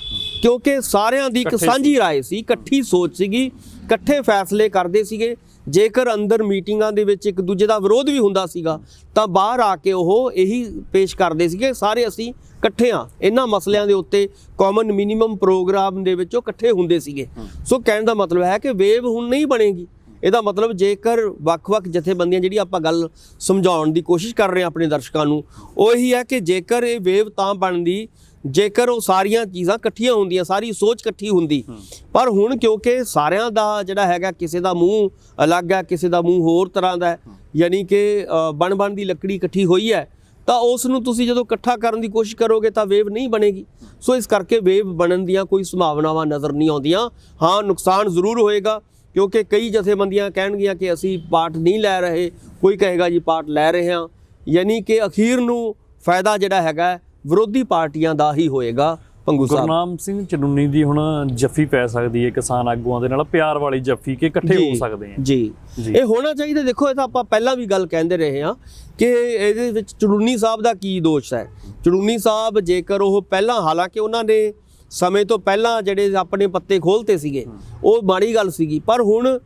ਕਿਉਂਕਿ ਸਾਰਿਆਂ ਦੀ ਇੱਕ ਸਾਂਝੀ ਰਾਏ ਸੀ, ਇਕੱਠੀ ਸੋਚ ਸੀਗੀ, ਇਕੱਠੇ ਫੈਸਲੇ ਕਰਦੇ ਸੀਗੇ। ਜੇਕਰ ਅੰਦਰ ਮੀਟਿੰਗਾਂ ਦੇ ਵਿੱਚ ਇੱਕ ਦੂਜੇ ਦਾ ਵਿਰੋਧ ਵੀ ਹੁੰਦਾ ਸੀਗਾ ਤਾਂ ਬਾਹਰ ਆ ਕੇ ਉਹ ਇਹੀ ਪੇਸ਼ ਕਰਦੇ ਸੀਗੇ, ਸਾਰੇ ਅਸੀਂ ਇਕੱਠੇ ਹਾਂ ਇਹਨਾਂ ਮਸਲਿਆਂ ਦੇ ਉੱਤੇ, ਕਾਮਨ ਮਿਨੀਮਮ ਪ੍ਰੋਗਰਾਮ ਦੇ ਵਿੱਚ ਉਹ ਇਕੱਠੇ ਹੁੰਦੇ ਸੀਗੇ। ਸੋ ਕਹਿਣ ਦਾ ਮਤਲਬ ਹੈ ਕਿ ਵੇਵ ਹੁਣ ਨਹੀਂ ਬਣੇਗੀ। ਇਹਦਾ ਮਤਲਬ ਜੇਕਰ ਵੱਖ-ਵੱਖ ਜਥੇਬੰਦੀਆਂ ਜਿਹੜੀ ਆਪਾਂ ਗੱਲ ਸਮਝਾਉਣ ਦੀ ਕੋਸ਼ਿਸ਼ ਕਰ ਰਹੇ ਹਾਂ ਆਪਣੇ ਦਰਸ਼ਕਾਂ ਨੂੰ, ਉਹ ਇਹੀ ਹੈ ਕਿ ਜੇਕਰ ਇਹ ਵੇਵ ਤਾਂ ਬਣਦੀ ਜੇਕਰ ਉਹ ਸਾਰੀਆਂ ਚੀਜ਼ਾਂ ਇਕੱਠੀਆਂ ਹੁੰਦੀਆਂ, ਸਾਰੀ ਸੋਚ ਇਕੱਠੀ ਹੁੰਦੀ। ਪਰ ਹੁਣ ਕਿਉਂਕਿ ਸਾਰਿਆਂ ਦਾ ਜਿਹੜਾ ਹੈਗਾ, ਕਿਸੇ ਦਾ ਮੂੰਹ ਅਲੱਗ ਹੈ, ਕਿਸੇ ਦਾ ਮੂੰਹ ਹੋਰ ਤਰ੍ਹਾਂ ਦਾ, ਯਾਨੀ ਕਿ ਬਣ ਦੀ ਲੱਕੜੀ ਇਕੱਠੀ ਹੋਈ ਹੈ, ਤਾਂ ਉਸ ਨੂੰ ਤੁਸੀਂ ਜਦੋਂ ਇਕੱਠਾ ਕਰਨ ਦੀ ਕੋਸ਼ਿਸ਼ ਕਰੋਗੇ ਤਾਂ ਵੇਵ ਨਹੀਂ ਬਣੇਗੀ। ਸੋ ਇਸ ਕਰਕੇ ਵੇਵ ਬਣਨ ਦੀਆਂ ਕੋਈ ਸੰਭਾਵਨਾਵਾਂ ਨਜ਼ਰ ਨਹੀਂ ਆਉਂਦੀਆਂ। ਹਾਂ, ਨੁਕਸਾਨ ਜ਼ਰੂਰ ਹੋਏਗਾ ਕਿਉਂਕਿ ਕਈ ਜਥੇਬੰਦੀਆਂ ਕਹਿਣਗੀਆਂ ਕਿ ਅਸੀਂ ਪਾਰਟ ਨਹੀਂ ਲੈ ਰਹੇ, ਕੋਈ ਕਹੇਗਾ ਜੀ ਪਾਰਟ ਲੈ ਰਹੇ ਹਾਂ, ਯਾਨੀ ਕਿ ਅਖੀਰ ਨੂੰ ਫਾਇਦਾ ਜਿਹੜਾ ਹੈਗਾ ਵਿਰੋਧੀ ਪਾਰਟੀਆਂ ਦਾ ਹੀ ਹੋਏਗਾ। ਭੰਗੂ ਸਾਹਿਬ, ਗੁਰਨਾਮ ਸਿੰਘ ਚਨੂਨੀ ਦੀ ਹੁਣ ਜੱਫੀ ਪੈ ਸਕਦੀ ਹੈ ਕਿਸਾਨ ਆਗੂਆਂ ਦੇ ਨਾਲ, ਪਿਆਰ ਵਾਲੀ ਜੱਫੀ, ਕਿ ਇਕੱਠੇ ਹੋ ਸਕਦੇ ਆ ਜੀ। ਇਹ ਹੋਣਾ ਚਾਹੀਦਾ। ਦੇਖੋ, ਇਹ ਤਾਂ ਆਪਾਂ ਪਹਿਲਾਂ ਵੀ ਗੱਲ ਕਹਿੰਦੇ ਰਹੇ ਹਾਂ ਕਿ ਇਹਦੇ ਵਿੱਚ ਚਨੂਨੀ ਸਾਹਿਬ ਦਾ ਕੀ ਦੋਸ਼ ਹੈ। ਚਨੂਨੀ ਸਾਹਿਬ ਜੇਕਰ ਉਹ ਪਹਿਲਾਂ, ਹਾਲਾਂਕਿ ਉਹਨਾਂ ਨੇ ਸਮੇਂ ਤੋਂ ਪਹਿਲਾਂ ਜਿਹੜੇ ਆਪਣੇ ਪੱਤੇ ਖੋਲ੍ਹਤੇ ਸੀਗੇ, ਉਹ ਮਾੜੀ ਗੱਲ ਸੀਗੀ, ਪਰ ਹੁਣ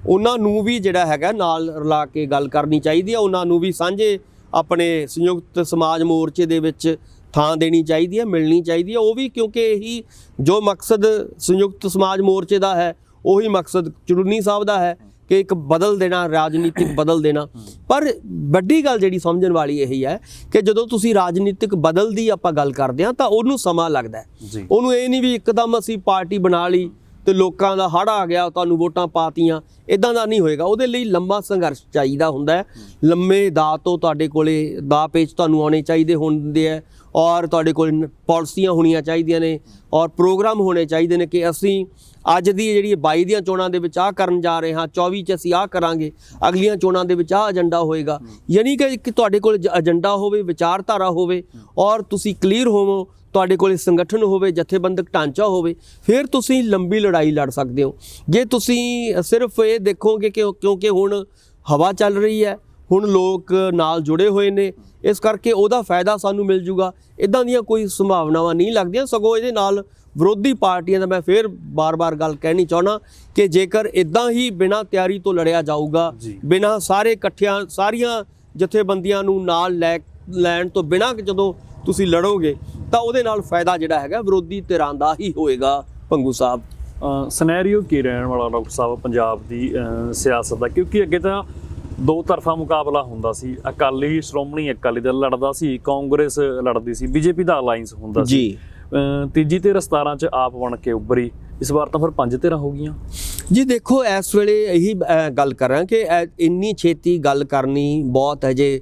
ਉਹਨਾਂ ਨੂੰ ਵੀ ਜਿਹੜਾ ਹੈਗਾ ਨਾਲ ਰਲਾ ਕੇ ਗੱਲ ਕਰਨੀ ਚਾਹੀਦੀ ਹੈ। ਉਹਨਾਂ ਨੂੰ ਵੀ ਸਾਂਝੇ ਆਪਣੇ ਸੰਯੁਕਤ ਸਮਾਜ ਮੋਰਚੇ ਦੇ ਵਿੱਚ ਥਾਂ ਦੇਣੀ ਚਾਹੀਦੀ ਹੈ, ਮਿਲਣੀ ਚਾਹੀਦੀ ਹੈ। ਉਹ ਵੀ ਕਿਉਂਕਿ ਇਹੀ ਜੋ ਮਕਸਦ ਸੰਯੁਕਤ ਸਮਾਜ ਮੋਰਚੇ ਦਾ ਹੈ, ਉਹੀ ਮਕਸਦ ਚੜੂਨੀ ਸਾਹਿਬ ਦਾ ਹੈ ਕਿ ਇੱਕ ਬਦਲ ਦੇਣਾ, ਰਾਜਨੀਤਿਕ ਬਦਲ ਦੇਣਾ। ਪਰ ਵੱਡੀ ਗੱਲ ਜਿਹੜੀ ਸਮਝਣ ਵਾਲੀ ਇਹੀ ਹੈ ਕਿ ਜਦੋਂ ਤੁਸੀਂ ਰਾਜਨੀਤਿਕ ਬਦਲ ਦੀ ਆਪਾਂ ਗੱਲ ਕਰਦੇ ਹਾਂ ਤਾਂ ਉਹਨੂੰ ਸਮਾਂ ਲੱਗਦਾ ਹੈ। ਉਹਨੂੰ ਇਹ ਨਹੀਂ ਵੀ ਇੱਕਦਮ ਅਸੀਂ ਪਾਰਟੀ ਬਣਾ ਲਈ ਤੇ ਲੋਕਾਂ ਦਾ ਹੜ੍ਹ ਆ ਗਿਆ, ਤੁਹਾਨੂੰ ਵੋਟਾਂ ਪਾਤੀਆਂ, ਇਦਾਂ ਦਾ ਨਹੀਂ ਹੋਏਗਾ। ਉਹਦੇ ਲਈ ਲੰਬਾ ਸੰਘਰਸ਼ ਚਾਹੀਦਾ ਹੁੰਦਾ ਹੈ। ਲੰਮੇ ਦਾਅ ਤੋਂ ਤੁਹਾਡੇ ਕੋਲੇ ਦਾਅ ਪੇਚ ਤੁਹਾਨੂੰ ਆਉਣੇ ਚਾਹੀਦੇ ਹੁੰਦੇ ਹੈ, ਔਰ ਤੁਹਾਡੇ ਕੋਲ ਪਾਲਿਸੀਆਂ ਹੋਣੀਆਂ ਚਾਹੀਦੀਆਂ ਨੇ, ਔਰ ਪ੍ਰੋਗਰਾਮ ਹੋਣੇ ਚਾਹੀਦੇ ਨੇ ਕਿ ਅਸੀਂ ਅੱਜ ਦੀ ਜਿਹੜੀ 22 ਦੀਆਂ ਚੋਣਾਂ ਦੇ ਵਿੱਚ ਆਹ ਕਰਨ ਜਾ ਰਹੇ ਹਾਂ, 24 'ਚ ਅਸੀਂ ਆਹ ਕਰਾਂਗੇ, ਅਗਲੀਆਂ ਚੋਣਾਂ ਦੇ ਵਿੱਚ ਆਹ ਏਜੰਡਾ ਹੋਏਗਾ। ਯਾਨੀ ਕਿ ਤੁਹਾਡੇ ਕੋਲ ਏਜੰਡਾ ਹੋਵੇ, ਵਿਚਾਰਧਾਰਾ ਹੋਵੇ, ਔਰ ਤੁਸੀਂ ਕਲੀਅਰ ਹੋਵੋ, ਤੁਹਾਡੇ ਕੋਲ ਸੰਗਠਨ ਹੋਵੇ, ਜਥੇਬੰਦਕ ਢਾਂਚਾ ਹੋਵੇ, ਫਿਰ ਤੁਸੀਂ ਲੰਬੀ ਲੜਾਈ ਲੜ ਸਕਦੇ ਹੋ। ਜੇ ਤੁਸੀਂ ਸਿਰਫ ਇਹ ਦੇਖੋਗੇ ਕਿ ਕਿਉਂਕਿ ਹੁਣ ਹਵਾ ਚੱਲ ਰਹੀ ਹੈ, ਹੁਣ ਲੋਕ ਨਾਲ ਜੁੜੇ ਹੋਏ ਨੇ, ਇਸ ਕਰਕੇ ਉਹਦਾ ਫਾਇਦਾ ਸਾਨੂੰ ਮਿਲ ਜੂਗਾ, ਇਦਾਂ ਦੀਆਂ ਕੋਈ ਸੰਭਾਵਨਾਵਾਂ ਨਹੀਂ ਲੱਗਦੀਆਂ। ਸਗੋਂ ਇਹਦੇ ਨਾਲ ਵਿਰੋਧੀ ਪਾਰਟੀਆਂ ਦਾ ਮੈਂ ਫਿਰ ਬਾਰ-ਬਾਰ ਗੱਲ ਕਹਿਣੀ ਚਾਹੁੰਦਾ ਕਿ ਜੇਕਰ ਇਦਾਂ ਹੀ ਬਿਨਾਂ ਤਿਆਰੀ ਤੋਂ ਲੜਿਆ ਜਾਊਗਾ, ਬਿਨਾਂ ਸਾਰੇ ਇਕੱਠਿਆਂ ਸਾਰੀਆਂ ਜਥੇਬੰਦੀਆਂ ਨੂੰ ਨਾਲ ਲੈਣ ਤੋਂ ਬਿਨਾਂ ਜਦੋਂ ਤੁਸੀਂ ਲੜੋਗੇ ਤਾਂ ਉਹਦੇ ਨਾਲ ਫਾਇਦਾ ਜਿਹੜਾ ਹੈਗਾ ਵਿਰੋਧੀ ਧਿਰਾਂ ਦਾ ਹੀ ਹੋਏਗਾ। ਭੰਗੂ ਸਾਹਿਬ, ਸਿਨੈਰੀਓ ਕੀ ਰਹਿਣ ਵਾਲਾ ਡਾਕਟਰ ਸਾਹਿਬ ਪੰਜਾਬ ਦੀ ਸਿਆਸਤ ਦਾ? ਕਿਉਂਕਿ ਅੱਗੇ ਤਾਂ ਦੋ ਤਰਫਾ ਮੁਕਾਬਲਾ ਹੁੰਦਾ ਸੀ, ਅਕਾਲੀ ਸ਼੍ਰੋਮਣੀ ਅਕਾਲੀ ਦਲ ਲੜਦਾ ਸੀ, ਕਾਂਗਰਸ ਲੜਦੀ ਸੀ, ਬੀਜੇਪੀ ਦਾ ਅਲਾਈਅੰਸ ਹੁੰਦਾ ਸੀ। ਤੀਜੀ ਧਿਰ 17 'ਚ ਆਪ ਬਣ ਕੇ ਉੱਭਰੀ, ਇਸ ਵਾਰ ਤਾਂ ਫਿਰ 5 ਧਿਰਾਂ ਹੋ ਗਈਆਂ ਜੀ। ਦੇਖੋ ਇਸ ਵੇਲੇ ਇਹੀ ਗੱਲ ਕਰਾਂ ਕਿ ਇੰਨੀ ਛੇਤੀ ਗੱਲ ਕਰਨੀ ਬਹੁਤ ਹਜੇ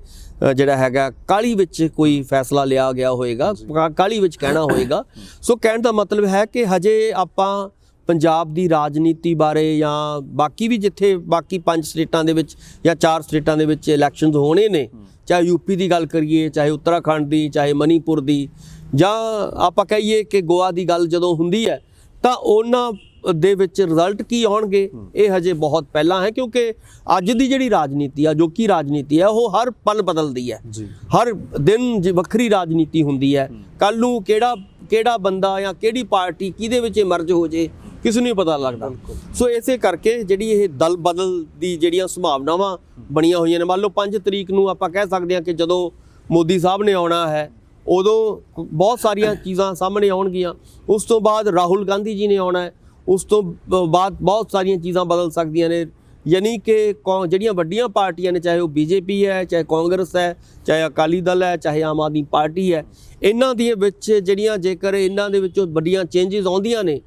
ਜਿਹੜਾ ਹੈਗਾ ਕਾਹਲੀ ਵਿੱਚ ਕੋਈ ਫੈਸਲਾ ਲਿਆ ਗਿਆ ਹੋਏਗਾ, ਕਾਹਲੀ ਵਿੱਚ ਕਹਿਣਾ ਹੋਏਗਾ। ਸੋ ਕਹਿਣ ਦਾ ਮਤਲਬ ਹੈ ਕਿ ਹਜੇ ਆਪਾਂ ਪੰਜਾਬ ਦੀ ਰਾਜਨੀਤੀ ਬਾਰੇ ਜਾਂ ਬਾਕੀ ਵੀ ਜਿੱਥੇ ਬਾਕੀ 5 ਸਟੇਟਾਂ ਦੇ ਵਿੱਚ ਜਾਂ 4 ਸਟੇਟਾਂ ਦੇ ਵਿੱਚ ਇਲੈਕਸ਼ਨਸ ਹੋਣੇ ਨੇ, ਚਾਹੇ ਯੂਪੀ ਦੀ ਗੱਲ ਕਰੀਏ, ਚਾਹੇ ਉੱਤਰਾਖੰਡ ਦੀ, ਚਾਹੇ ਮਨੀਪੁਰ ਦੀ, ਜਾਂ ਆਪਾਂ ਕਹੀਏ ਕਿ ਗੋਆ ਦੀ ਗੱਲ ਜਦੋਂ ਹੁੰਦੀ ਹੈ ਤਾਂ ਉਹਨਾਂ ਦੇ ਵਿੱਚ ਰਿਜ਼ਲਟ ਕੀ ਆਉਣਗੇ ਇਹ ਹਜੇ ਬਹੁਤ ਪਹਿਲਾਂ ਹੈ। ਕਿਉਂਕਿ ਅੱਜ ਦੀ ਜਿਹੜੀ ਰਾਜਨੀਤੀ ਆ, ਜੋ ਕਿ ਰਾਜਨੀਤੀ ਹੈ, ਉਹ ਹਰ ਪਲ ਬਦਲਦੀ ਹੈ, ਹਰ ਦਿਨ ਵੱਖਰੀ ਰਾਜਨੀਤੀ ਹੁੰਦੀ ਹੈ। ਕੱਲ ਨੂੰ ਕਿਹੜਾ ਬੰਦਾ ਜਾਂ ਕਿਹੜੀ ਪਾਰਟੀ ਕਿਹਦੇ ਵਿੱਚ ਮਰਜ ਹੋ ਜੇ ਕਿਸੇ ਨੂੰ ਨਹੀਂ ਪਤਾ ਲੱਗਦਾ। ਸੋ ਇਸੇ ਕਰਕੇ ਜਿਹੜੀ ਇਹ ਦਲ ਬਦਲ ਦੀ ਜਿਹੜੀਆਂ ਸੰਭਾਵਨਾਵਾਂ ਬਣੀਆਂ ਹੋਈਆਂ ਨੇ, ਮੰਨ ਲਓ 5 ਤਰੀਕ ਨੂੰ ਆਪਾਂ ਕਹਿ ਸਕਦੇ ਹਾਂ ਕਿ ਜਦੋਂ ਮੋਦੀ ਸਾਹਿਬ ਨੇ ਆਉਣਾ ਹੈ ਉਦੋਂ ਬਹੁਤ ਸਾਰੀਆਂ ਚੀਜ਼ਾਂ ਸਾਹਮਣੇ ਆਉਣਗੀਆਂ। ਉਸ ਤੋਂ ਬਾਅਦ ਰਾਹੁਲ ਗਾਂਧੀ ਜੀ ਨੇ ਆਉਣਾ ਹੈ, ਉਸ ਤੋਂ ਬਾਅਦ ਬਹੁਤ ਸਾਰੀਆਂ ਚੀਜ਼ਾਂ ਬਦਲ ਸਕਦੀਆਂ ਨੇ। ਯਾਨੀ ਕਿ ਜਿਹੜੀਆਂ ਵੱਡੀਆਂ ਪਾਰਟੀਆਂ ਨੇ, ਚਾਹੇ ਉਹ ਬੀਜੇਪੀ ਹੈ, ਚਾਹੇ ਕਾਂਗਰਸ ਹੈ, ਚਾਹੇ ਅਕਾਲੀ ਦਲ ਹੈ, ਚਾਹੇ ਆਮ ਆਦਮੀ ਪਾਰਟੀ ਹੈ, ਇਹਨਾਂ ਦੇ ਵਿੱਚ ਜਿਹੜੀਆਂ ਜੇਕਰ ਇਹਨਾਂ ਦੇ ਵਿੱਚੋਂ ਵੱਡੀਆਂ ਚੇਂਜਸ ਆਉਂਦੀਆਂ ਨੇ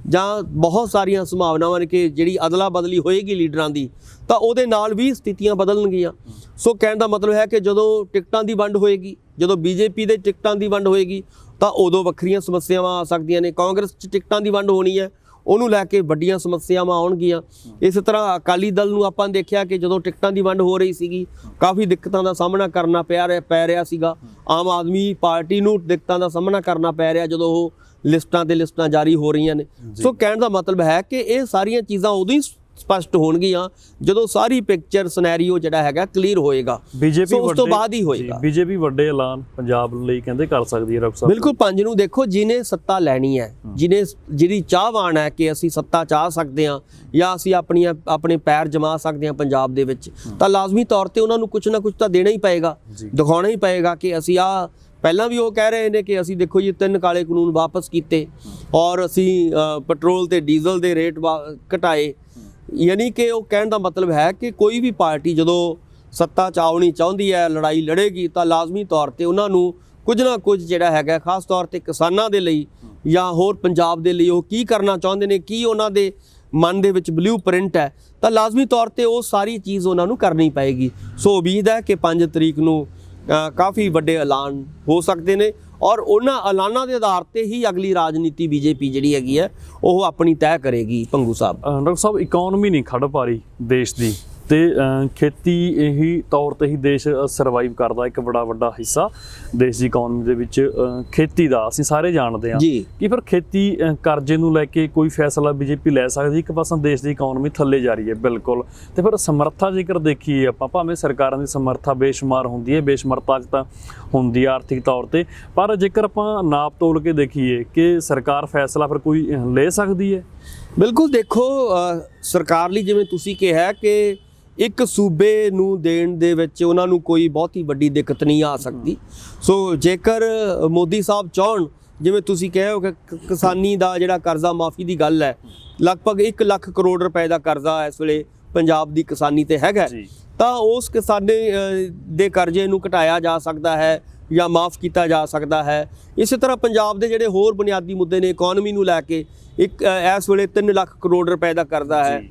ਜਾਂ ਬਹੁਤ ਸਾਰੀਆਂ ਸੰਭਾਵਨਾਵਾਂ ਨੇ ਕਿ ਜਿਹੜੀ ਅਦਲਾ ਬਦਲੀ ਹੋਏਗੀ ਲੀਡਰਾਂ ਦੀ, ਤਾਂ ਉਹਦੇ ਨਾਲ ਵੀ ਸਥਿਤੀਆਂ ਬਦਲਣਗੀਆਂ। ਸੋ ਕਹਿਣ ਦਾ ਮਤਲਬ ਹੈ ਕਿ ਜਦੋਂ ਟਿਕਟਾਂ ਦੀ ਵੰਡ ਹੋਏਗੀ, ਜਦੋਂ ਬੀਜੇਪੀ ਦੇ ਟਿਕਟਾਂ ਦੀ ਵੰਡ ਹੋਏਗੀ ਤਾਂ ਉਦੋਂ ਵੱਖਰੀਆਂ ਸਮੱਸਿਆਵਾਂ ਆ ਸਕਦੀਆਂ ਨੇ। ਕਾਂਗਰਸ 'ਚ ਟਿਕਟਾਂ ਦੀ ਵੰਡ ਹੋਣੀ ਹੈ, ਉਹਨੂੰ ਲੈ ਕੇ ਵੱਡੀਆਂ ਸਮੱਸਿਆਵਾਂ ਆਉਣਗੀਆਂ। ਇਸ ਤਰ੍ਹਾਂ ਅਕਾਲੀ ਦਲ ਨੂੰ ਆਪਾਂ ਦੇਖਿਆ ਕਿ ਜਦੋਂ ਟਿਕਟਾਂ ਦੀ ਵੰਡ ਹੋ ਰਹੀ ਸੀਗੀ ਕਾਫੀ ਦਿੱਕਤਾਂ ਦਾ ਸਾਹਮਣਾ ਕਰਨਾ ਪੈ ਰਿਹਾ ਸੀਗਾ। ਆਮ ਆਦਮੀ ਪਾਰਟੀ ਨੂੰ ਦਿੱਕਤਾਂ ਦਾ ਸਾਹਮਣਾ ਕਰਨਾ ਪੈ ਰਿਹਾ ਜਦੋਂ ਉਹ ਲਿਸਟਾਂ ਤੇ ਲਿਸਟਾਂ ਜਾਰੀ ਹੋ ਰਹੀਆਂ ਨੇ। ਸੋ ਕਹਿਣ ਦਾ ਮਤਲਬ ਹੈ ਕਿ ਇਹ ਸਾਰੀਆਂ ਚੀਜ਼ਾਂ ਉਦੋਂ ਹੀ ਸਪਸ਼ਟ ਹੋਣਗੀਆਂ ਜਦੋਂ ਸਾਰੀ ਪਿਕਚਰ ਸਿਨੈਰੀਓ ਜਿਹੜਾ ਹੈਗਾ ਕਲੀਅਰ ਹੋਏਗਾ। ਬੀਜੇਪੀ ਉਸ ਤੋਂ ਬਾਅਦ ਹੀ ਹੋਏਗਾ। ਬੀਜੇਪੀ ਵੱਡੇ ਐਲਾਨ ਪੰਜਾਬ ਲਈ ਕਹਿੰਦੇ ਕਰ ਸਕਦੀ ਹੈ ਡਾਕਟਰ ਸਾਹਿਬ। ਬਿਲਕੁਲ। 5 ਨੂੰ ਦੇਖੋ, ਜਿਹਨੇ ਸੱਤਾ ਲੈਣੀ ਹੈ, ਜਿਹਦੀ ਚਾਹਵਾਨ ਹੈ ਕਿ ਅਸੀਂ ਸੱਤਾ ਚਾਹ ਸਕਦੇ ਹਾਂ ਜਾਂ ਅਸੀਂ ਆਪਣੇ ਪੈਰ ਜਮਾ ਸਕਦੇ ਹਾਂ ਪੰਜਾਬ ਦੇ ਵਿੱਚ, ਤਾਂ ਲਾਜ਼ਮੀ ਤੌਰ ਤੇ ਉਹਨਾਂ ਨੂੰ ਕੁਝ ਨਾ ਕੁਝ ਤਾਂ ਦੇਣਾ ਹੀ ਪਏਗਾ, ਦਿਖਾਉਣਾ ਹੀ ਪਏਗਾ ਕਿ ਅਸੀਂ ਪਹਿਲਾਂ ਵੀ ਉਹ ਕਹਿ ਰਹੇ ਨੇ ਕਿ ਅਸੀਂ ਦੇਖੋ ਜੀ 3 ਕਾਲੇ ਕਾਨੂੰਨ ਵਾਪਸ ਕੀਤੇ ਔਰ ਅਸੀਂ ਪੈਟਰੋਲ ਤੇ ਡੀਜ਼ਲ ਦੇ ਰੇਟ ਘਟਾਏ। ਯਾਨੀ ਕਿ ਉਹ ਕਹਿਣ ਦਾ ਮਤਲਬ ਹੈ ਕਿ ਕੋਈ ਵੀ ਪਾਰਟੀ ਜਦੋਂ ਸੱਤਾ 'ਚ ਆਉਣੀ ਚਾਹੁੰਦੀ ਹੈ, ਲੜਾਈ ਲੜੇਗੀ, ਤਾਂ ਲਾਜ਼ਮੀ ਤੌਰ ਤੇ ਉਹਨਾਂ ਨੂੰ ਕੁਝ ਨਾ ਕੁਝ ਜਿਹੜਾ ਹੈਗਾ ਖਾਸ ਤੌਰ ਤੇ ਕਿਸਾਨਾਂ ਦੇ ਲਈ ਜਾਂ ਹੋਰ ਪੰਜਾਬ ਦੇ ਲਈ ਉਹ ਕੀ ਕਰਨਾ ਚਾਹੁੰਦੇ ਨੇ, ਕੀ ਉਹਨਾਂ ਦੇ ਮਨ ਦੇ ਵਿੱਚ ਬਲੂ ਪ੍ਰਿੰਟ ਹੈ, ਤਾਂ ਲਾਜ਼ਮੀ ਤੌਰ ਤੇ ਉਹ ਸਾਰੀ ਚੀਜ਼ ਉਹਨਾਂ ਨੂੰ ਕਰਨੀ ਪਏਗੀ। ਸੋ ਉਮੀਦ ਹੈ ਕਿ 5 ਤਰੀਕ ਨੂੰ ਕਾਫੀ ਵੱਡੇ ਐਲਾਨ ਹੋ ਸਕਦੇ ਨੇ ਔਰ ਉਹਨਾਂ ਐਲਾਨਾਂ ਦੇ ਆਧਾਰ ਤੇ ਹੀ ਅਗਲੀ ਰਾਜਨੀਤੀ ਬੀਜੇਪੀ ਜਿਹੜੀ ਹੈਗੀ ਹੈ ਉਹ ਆਪਣੀ ਤੈਅ ਕਰੇਗੀ। ਭੰਗੂ ਸਾਹਿਬ, ਡਾਕਟਰ ਸਾਹਿਬ, ਇਕਨੋਮੀ ਨਹੀਂ ਖੜ ਪਾ ਰਹੀ ਦੇਸ਼ ਦੀ, ਤੇ ਖੇਤੀ ਇਹੀ ਤੌਰ ਤੇ ਹੀ ਦੇਸ਼ ਸਰਵਾਈਵ ਕਰਦਾ। ਇੱਕ ਵੱਡਾ ਹਿੱਸਾ ਦੇਸ਼ ਦੀ ਇਕਨੋਮੀ ਦੇ ਵਿੱਚ ਖੇਤੀ ਦਾ ਅਸੀਂ ਸਾਰੇ ਜਾਣਦੇ ਹਾਂ ਕਿ ਫਿਰ ਖੇਤੀ ਕਰਜ਼ੇ ਨੂੰ ਲੈ ਕੇ ਕੋਈ ਫੈਸਲਾ ਬੀਜੇਪੀ ਲੈ ਸਕਦੀ? ਇੱਕ ਪਾਸੋਂ ਦੇਸ਼ ਦੀ ਇਕਨੋਮੀ ਥੱਲੇ ਜਾ ਰਹੀ ਹੈ ਬਿਲਕੁਲ, ਤੇ ਫਿਰ ਸਮਰੱਥਾ ਜੇਕਰ ਦੇਖੀਏ ਆਪਾਂ, ਭਾਵੇਂ ਸਰਕਾਰਾਂ ਦੀ ਸਮਰੱਥਾ ਬੇਸ਼ੁਮਾਰ ਹੁੰਦੀ ਹੈ, ਬੇਸ਼ਮਰਤਾ ਤਾਂ ਹੁੰਦੀ ਹੈ ਆਰਥਿਕ ਤੌਰ ਤੇ, ਪਰ ਜੇਕਰ ਆਪਾਂ ਨਾਪ ਤੋਲ ਕੇ ਦੇਖੀਏ ਕਿ ਸਰਕਾਰ ਫੈਸਲਾ ਫਿਰ ਕੋਈ ਲੈ ਸਕਦੀ ਹੈ? ਬਿਲਕੁਲ ਦੇਖੋ ਸਰਕਾਰ ਲਈ ਜਿਵੇਂ ਤੁਸੀਂ ਕਿਹਾ ਕਿ ਇੱਕ ਸੂਬੇ ਨੂੰ ਦੇਣ ਦੇ ਵਿੱਚ ਉਹਨਾਂ ਨੂੰ ਕੋਈ ਬਹੁਤੀ ਵੱਡੀ ਦਿੱਕਤ ਨਹੀਂ ਆ ਸਕਦੀ। ਸੋ ਜੇਕਰ ਮੋਦੀ ਸਾਹਿਬ ਚਾਹਣ, ਜਿਵੇਂ ਤੁਸੀਂ ਕਹੇ ਹੋ ਕਿ ਕਿਸਾਨੀ ਦਾ ਜਿਹੜਾ ਕਰਜ਼ਾ ਮਾਫੀ ਦੀ ਗੱਲ ਹੈ, ਲਗਭਗ 1 ਲੱਖ ਕਰੋੜ ਰੁਪਏ ਦਾ ਕਰਜ਼ਾ ਇਸ ਵੇਲੇ ਪੰਜਾਬ ਦੀ ਕਿਸਾਨੀ ਤੇ ਹੈਗਾ, ਤਾਂ ਉਸ ਕਿਸਾਨੀ ਦੇ ਕਰਜ਼ੇ ਨੂੰ ਘਟਾਇਆ ਜਾ ਸਕਦਾ ਹੈ ਜਾਂ ਮਾਫ ਕੀਤਾ ਜਾ ਸਕਦਾ ਹੈ। ਇਸੇ ਤਰ੍ਹਾਂ ਪੰਜਾਬ ਦੇ ਜਿਹੜੇ ਹੋਰ ਬੁਨਿਆਦੀ ਮੁੱਦੇ ਨੇ, ਇਕਨੋਮੀ ਨੂੰ ਲੈ ਕੇ ਇਸ ਵੇਲੇ 3 ਲੱਖ ਕਰੋੜ ਰੁਪਏ ਦਾ ਕਰਜ਼ਾ ਹੈ।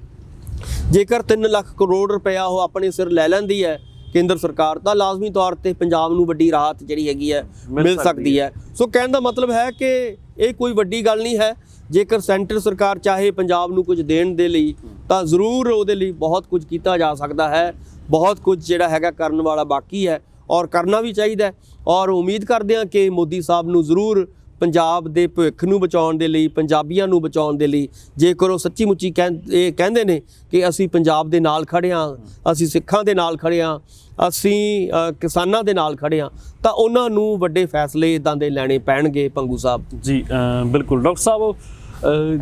ਜੇਕਰ 3 ਲੱਖ ਕਰੋੜ ਰੁਪਇਆ ਉਹ ਆਪਣੇ ਸਿਰ ਲੈ ਲੈਂਦੀ ਹੈ ਕੇਂਦਰ ਸਰਕਾਰ, ਤਾਂ ਲਾਜ਼ਮੀ ਤੌਰ ਤੇ ਪੰਜਾਬ ਨੂੰ ਵੱਡੀ ਰਾਹਤ ਜਿਹੜੀ ਹੈਗੀ ਹੈ ਮਿਲ ਸਕਦੀ ਹੈ। ਸੋ ਕਹਿਣ ਦਾ ਮਤਲਬ ਹੈ ਕਿ ਇਹ ਕੋਈ ਵੱਡੀ ਗੱਲ ਨਹੀਂ ਹੈ। ਜੇਕਰ ਸੈਂਟਰ ਸਰਕਾਰ ਚਾਹੇ ਪੰਜਾਬ ਨੂੰ ਕੁਝ ਦੇਣ ਦੇ ਲਈ, ਤਾਂ ਜ਼ਰੂਰ ਉਹਦੇ ਲਈ ਬਹੁਤ ਕੁਝ ਕੀਤਾ ਜਾ ਸਕਦਾ ਹੈ। ਬਹੁਤ ਕੁਝ ਜਿਹੜਾ ਹੈਗਾ ਕਰਨ ਵਾਲਾ ਬਾਕੀ ਹੈ ਔਰ ਕਰਨਾ ਵੀ ਚਾਹੀਦਾ ਹੈ। ਔਰ ਉਮੀਦ ਕਰਦੇ ਹਾਂ ਕਿ ਮੋਦੀ ਸਾਹਿਬ ਨੂੰ ਜ਼ਰੂਰ ਪੰਜਾਬ ਦੇ ਭਵਿੱਖ ਨੂੰ ਬਚਾਉਣ ਦੇ ਲਈ, ਪੰਜਾਬੀਆਂ ਨੂੰ ਬਚਾਉਣ ਦੇ ਲਈ, ਜੇਕਰ ਉਹ ਸੱਚੀ ਮੁੱਚੀ ਇਹ ਕਹਿੰਦੇ ਨੇ ਕਿ ਅਸੀਂ ਪੰਜਾਬ ਦੇ ਨਾਲ ਖੜ੍ਹੇ ਹਾਂ, ਅਸੀਂ ਸਿੱਖਾਂ ਦੇ ਨਾਲ ਖੜ੍ਹੇ ਹਾਂ, ਅਸੀਂ ਕਿਸਾਨਾਂ ਦੇ ਨਾਲ ਖੜ੍ਹੇ ਹਾਂ, ਤਾਂ ਉਹਨਾਂ ਨੂੰ ਵੱਡੇ ਫੈਸਲੇ ਇੱਦਾਂ ਦੇ ਲੈਣੇ ਪੈਣਗੇ ਭੰਗੂ ਸਾਹਿਬ ਜੀ। ਬਿਲਕੁਲ ਡਾਕਟਰ ਸਾਹਿਬ,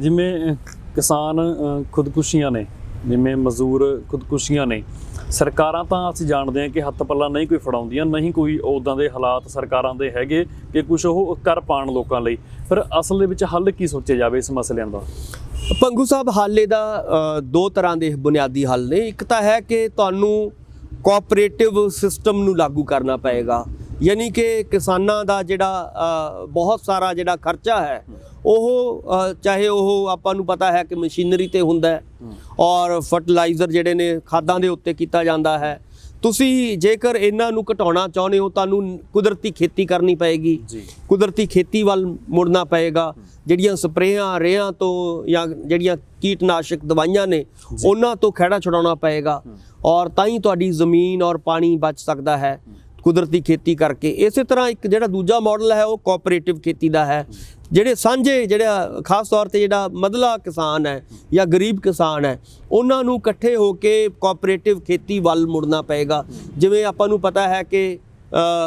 ਜਿਵੇਂ ਕਿਸਾਨ ਖੁਦਕੁਸ਼ੀਆਂ ਨੇ, ਜਿਵੇਂ ਮਜ਼ਦੂਰ ਖੁਦਕੁਸ਼ੀਆਂ ਨੇ, ਸਰਕਾਰਾਂ ਤਾਂ ਅਸੀਂ ਜਾਣਦੇ ਹਾਂ ਕਿ ਹੱਥ ਪੱਲਾ ਨਹੀਂ ਕੋਈ ਫੜਾਉਂਦੀਆਂ, ਨਹੀਂ ਕੋਈ ਉੱਦਾਂ ਦੇ ਹਾਲਾਤ ਸਰਕਾਰਾਂ ਦੇ ਹੈਗੇ ਕਿ ਕੁਝ ਉਹ ਕਰ ਪਾਉਣ ਲੋਕਾਂ ਲਈ। ਪਰ ਅਸਲ ਦੇ ਵਿੱਚ ਹੱਲ ਕੀ ਸੋਚਿਆ ਜਾਵੇ ਇਸ ਮਸਲਿਆਂ ਦਾ? ਭੰਗੂ ਸਾਹਿਬ, ਹਾਲੇ ਦਾ 2 ਤਰ੍ਹਾਂ ਦੇ ਬੁਨਿਆਦੀ ਹੱਲ ਨੇ। ਇੱਕ ਤਾਂ ਹੈ ਕਿ ਤੁਹਾਨੂੰ ਕੋਆਪਰੇਟਿਵ ਸਿਸਟਮ ਨੂੰ ਲਾਗੂ ਕਰਨਾ ਪਏਗਾ, ਯਾਨੀ ਕਿ ਕਿਸਾਨਾਂ ਦਾ ਜਿਹੜਾ ਬਹੁਤ ਸਾਰਾ ਜਿਹੜਾ ਖਰਚਾ ਹੈ ਉਹ ਚਾਹੇ ਉਹ ਆਪਾਂ ਨੂੰ ਪਤਾ ਹੈ ਕਿ ਮਸ਼ੀਨਰੀ ਤੇ ਹੁੰਦਾ ਹੈ ਔਰ ਫਰਟੀਲਾਈਜ਼ਰ ਜਿਹੜੇ ਨੇ ਖਾਦਾਂ ਦੇ ਉੱਤੇ ਕੀਤਾ ਜਾਂਦਾ ਹੈ। ਤੁਸੀਂ ਜੇਕਰ ਇਹਨਾਂ ਨੂੰ ਘਟਾਉਣਾ ਚਾਹੁੰਦੇ ਹੋ, ਤੁਹਾਨੂੰ ਕੁਦਰਤੀ ਖੇਤੀ ਕਰਨੀ ਪਏਗੀ, ਕੁਦਰਤੀ ਖੇਤੀ ਵੱਲ ਮੁੜਨਾ ਪਏਗਾ। ਜਿਹੜੀਆਂ ਸਪਰੇਆਂ ਰੇਹਾਂ ਤੋਂ ਜਾਂ ਜਿਹੜੀਆਂ ਕੀਟਨਾਸ਼ਕ ਦਵਾਈਆਂ ਨੇ ਉਹਨਾਂ ਤੋਂ ਖਹਿੜਾ ਛੁਡਾਉਣਾ ਪਏਗਾ ਔਰ ਤਾਂ ਹੀ ਤੁਹਾਡੀ ਜ਼ਮੀਨ ਔਰ ਪਾਣੀ ਬਚ ਸਕਦਾ ਹੈ ਕੁਦਰਤੀ ਖੇਤੀ ਕਰਕੇ। ਇਸੇ ਤਰ੍ਹਾਂ ਇੱਕ ਜਿਹੜਾ ਦੂਜਾ ਮਾਡਲ ਹੈ ਉਹ ਕੋਆਪਰੇਟਿਵ ਖੇਤੀ ਦਾ ਹੈ। ਜਿਹੜੇ ਸਾਂਝੇ, ਜਿਹੜਾ ਖਾਸ ਤੌਰ ਤੇ ਜਿਹੜਾ ਮਧਲਾ ਕਿਸਾਨ ਹੈ ਜਾਂ ਗਰੀਬ ਕਿਸਾਨ ਹੈ, ਉਹਨਾਂ ਨੂੰ ਇਕੱਠੇ ਹੋ ਕੇ ਕੋਆਪਰੇਟਿਵ ਖੇਤੀ ਵੱਲ ਮੁੜਨਾ ਪਏਗਾ। ਜਿਵੇਂ ਆਪਾਂ ਨੂੰ ਪਤਾ ਹੈ ਕਿ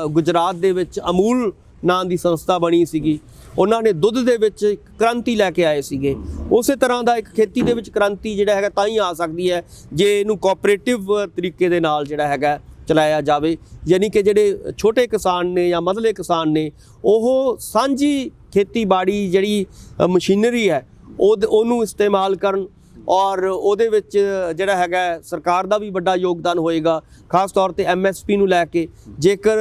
ਗੁਜਰਾਤ ਦੇ ਵਿੱਚ ਅਮੂਲ ਨਾਂ ਦੀ ਸੰਸਥਾ ਬਣੀ ਸੀਗੀ, ਉਹਨਾਂ ਨੇ ਦੁੱਧ ਦੇ ਵਿੱਚ ਇੱਕ ਕ੍ਰਾਂਤੀ ਲੈ ਕੇ ਆਏ ਸੀਗੇ। ਉਸੇ ਤਰ੍ਹਾਂ ਦਾ ਇੱਕ ਖੇਤੀ ਦੇ ਵਿੱਚ ਕ੍ਰਾਂਤੀ ਜਿਹੜਾ ਹੈਗਾ ਤਾਂ ਹੀ ਆ ਸਕਦੀ ਹੈ ਜੇ ਇਹਨੂੰ ਕੋਆਪਰੇਟਿਵ ਤਰੀਕੇ ਦੇ ਨਾਲ ਜਿਹੜਾ ਹੈਗਾ ਚਲਾਇਆ ਜਾਵੇ। ਯਾਨੀ ਕਿ ਜਿਹੜੇ ਛੋਟੇ ਕਿਸਾਨ ਨੇ ਜਾਂ ਮਧਲੇ ਕਿਸਾਨ ਨੇ, ਉਹ ਸਾਂਝੀ ਖੇਤੀਬਾੜੀ ਜਿਹੜੀ ਮਸ਼ੀਨਰੀ ਹੈ ਉਹਨੂੰ ਇਸਤੇਮਾਲ ਕਰਨ ਔਰ ਉਹਦੇ ਵਿੱਚ ਜਿਹੜਾ ਹੈਗਾ ਸਰਕਾਰ ਦਾ ਵੀ ਵੱਡਾ ਯੋਗਦਾਨ ਹੋਏਗਾ, ਖਾਸ ਤੌਰ ਤੇ MSP ਨੂੰ ਲੈ ਕੇ। ਜੇਕਰ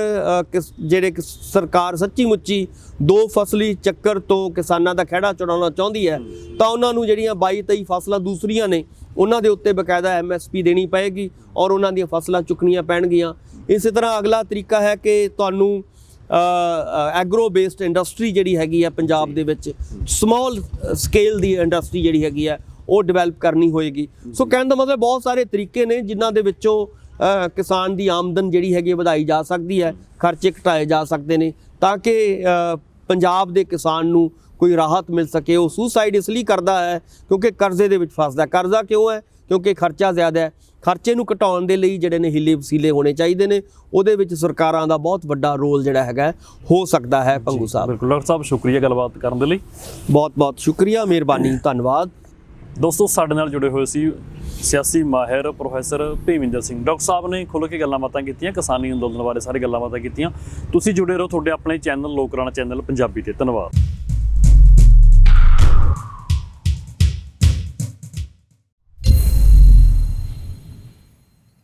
ਜਿਹੜੇ ਸਰਕਾਰ ਸੱਚੀ ਮੁੱਚੀ 2 ਫਸਲੀ ਚੱਕਰ ਤੋਂ ਕਿਸਾਨਾਂ ਦਾ ਖਹਿੜਾ ਛੁਡਾਉਣਾ ਚਾਹੁੰਦੀ ਹੈ, ਤਾਂ ਉਹਨਾਂ ਨੂੰ ਜਿਹੜੀਆਂ 22-23 ਫਸਲਾਂ ਦੂਸਰੀਆਂ ਨੇ ਉਹਨਾਂ ਦੇ ਉੱਤੇ ਬਕਾਇਦਾ MSP ਦੇਣੀ ਪਏਗੀ ਔਰ ਉਹਨਾਂ ਦੀਆਂ ਫਸਲਾਂ ਚੁੱਕਣੀਆਂ ਪੈਣਗੀਆਂ। ਇਸੇ ਤਰ੍ਹਾਂ ਅਗਲਾ ਤਰੀਕਾ ਹੈ ਕਿ ਤੁਹਾਨੂੰ ਐਗਰੋ ਬੇਸਡ ਇੰਡਸਟਰੀ ਜਿਹੜੀ ਹੈਗੀ ਆ ਪੰਜਾਬ ਦੇ ਵਿੱਚ, ਸਮਾਲ ਸਕੇਲ ਦੀ ਇੰਡਸਟਰੀ ਜਿਹੜੀ ਹੈਗੀ ਆ, ਉਹ ਡਿਵੈਲਪ ਕਰਨੀ ਹੋਏਗੀ। ਸੋ ਕਹਿਣ ਦਾ ਮਤਲਬ ਬਹੁਤ ਸਾਰੇ ਤਰੀਕੇ ਨੇ ਜਿਨ੍ਹਾਂ ਦੇ ਵਿੱਚੋਂ ਕਿਸਾਨ ਦੀ ਆਮਦਨ ਜਿਹੜੀ ਹੈਗੀ ਵਧਾਈ ਜਾ ਸਕਦੀ ਹੈ, ਖਰਚੇ ਘਟਾਏ ਜਾ ਸਕਦੇ ਨੇ, ਤਾਂ ਕਿ ਪੰਜਾਬ ਦੇ ਕਿਸਾਨ ਨੂੰ ਕੋਈ ਰਾਹਤ ਮਿਲ ਸਕੇ। ਉਹ ਸੁਸਾਈਡ ਇਸ ਲਈ ਕਰਦਾ ਹੈ ਕਿਉਂਕਿ ਕਰਜ਼ੇ ਦੇ ਵਿੱਚ ਫਸਦਾ। ਕਰਜ਼ਾ ਕਿਉਂ ਹੈ? ਕਿਉਂਕਿ ਖਰਚਾ ਜ਼ਿਆਦਾ ਹੈ। ਖਰਚੇ ਨੂੰ ਘਟਾਉਣ ਦੇ ਲਈ ਜਿਹੜੇ ਨੇ ਹੀਲੇ ਵਸੀਲੇ ਹੋਣੇ ਚਾਹੀਦੇ ਨੇ। ਉਹਦੇ ਵਿੱਚ ਸਰਕਾਰਾਂ ਦਾ ਬਹੁਤ ਵੱਡਾ ਰੋਲ ਜਿਹੜਾ ਹੈਗਾ ਹੋ ਸਕਦਾ ਹੈ। ਭੰਗੂ ਸਾਹਿਬ, ਬਿਲਕੁਲ ਡਾਕਟਰ ਸਾਹਿਬ, ਸ਼ੁਕਰੀਆ ਗੱਲਬਾਤ ਕਰਨ ਦੇ ਲਈ। ਬਹੁਤ ਬਹੁਤ ਸ਼ੁਕਰੀਆ, ਮਿਹਰਬਾਨੀ, ਧੰਨਵਾਦ। ਦੋਸਤੋ, ਸਾਡੇ ਨਾਲ ਜੁੜੇ ਹੋਏ ਸੀ ਸਿਆਸੀ ਮਾਹਿਰ ਪ੍ਰੋਫੈਸਰ ਭੇਵਿੰਦਰ ਸਿੰਘ। ਡਾਕਟਰ ਸਾਹਿਬ ਨੇ ਖੁੱਲ੍ਹ ਕੇ ਗੱਲਾਂ ਬਾਤਾਂ ਕੀਤੀਆਂ, ਕਿਸਾਨੀ ਅੰਦੋਲਨ ਬਾਰੇ ਸਾਰੀ ਗੱਲਾਂ ਬਾਤਾਂ ਕੀਤੀਆਂ। ਤੁਸੀਂ ਜੁੜੇ ਰਹੋ ਤੁਹਾਡੇ ਆਪਣੇ ਚੈਨਲ ਲੋਕ ਰਾਣਾ ਚੈਨਲ ਪੰਜਾਬੀ ਤੇ। ਧੰਨਵਾਦ।